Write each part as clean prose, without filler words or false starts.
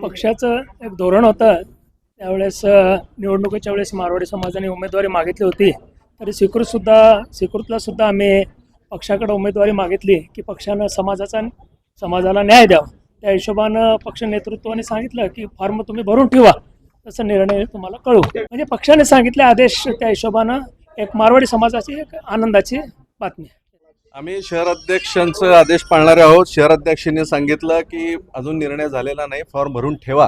पक्षाचं एक धोरण होतं त्यावेळेस निवडणुकीच्या वेळेस मारवाडी समाजाने उमेदवारी मागितली होती. तरी स्वीकृतला सुद्धा आम्ही पक्षाकडे उमेदवारी मागितली की पक्षानं समाजाला न्याय द्यावा. त्या हिशोबानं पक्ष नेतृत्वाने सांगितलं की फॉर्म तुम्ही भरून ठेवा, तसा निर्णय तुम्हाला कळू. म्हणजे पक्षाने सांगितले आदेश, त्या हिशोबानं एक मारवाडी समाजाची एक आनंदाची बातमी. आम्ही शहराध्यक्षांचे आदेश पाळणारे आहोत. शहराध्यक्षांनी सांगितलं की अजून निर्णय झालेला नाही, फॉर्म भरून ठेवा.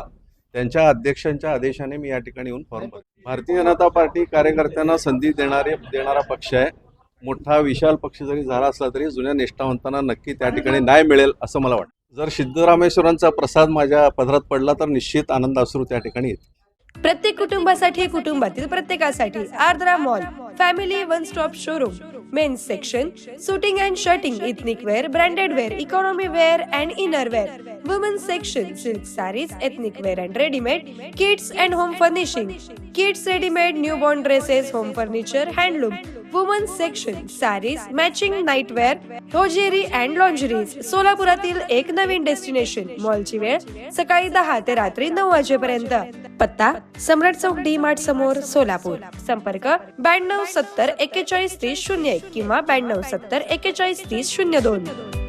त्यांच्या अध्यक्षांच्या आदेशाने मी या ठिकाणी येऊन फॉर्म भरतो. भारतीय जनता पार्टी कार्यकर्त्यांना संधी देणारा पक्ष आहे. मोठा विशाल पक्ष जरी झाला असला तरी जुन्या निष्ठावंतांना नक्की त्या ठिकाणी न्याय मिळेल असं मला वाटतं. जर सिद्धरामेश्वरांचा प्रसाद माझ्या पदरात पडला तर निश्चित आनंद अश्रू त्या ठिकाणी येईल. प्रत्येक कुटुंबासाठी, कुटुंबातील प्रत्येकासाठी Ardra mall family one stop showroom. Men's section, suiting and shirting, ethnic wear, branded wear, economy wear and inner wear. Women's section, silk saris, ethnic wear and readymade, kids and home furnishing, kids readymade, newborn dresses, home furniture, handloom. Women's section, saris, matching nightwear, hosiery and lingeries. सोलापुरातील एक नवीन destination. मॉलची वेळ सकाळी 10 ते रात्री 9 वाजेपर्यंत. पत्ता सम्राट चौक डी मार्ट समोर, सोलापूर. संपर्क 92 70 41 30 01 किंवा 92 70 41 30 02.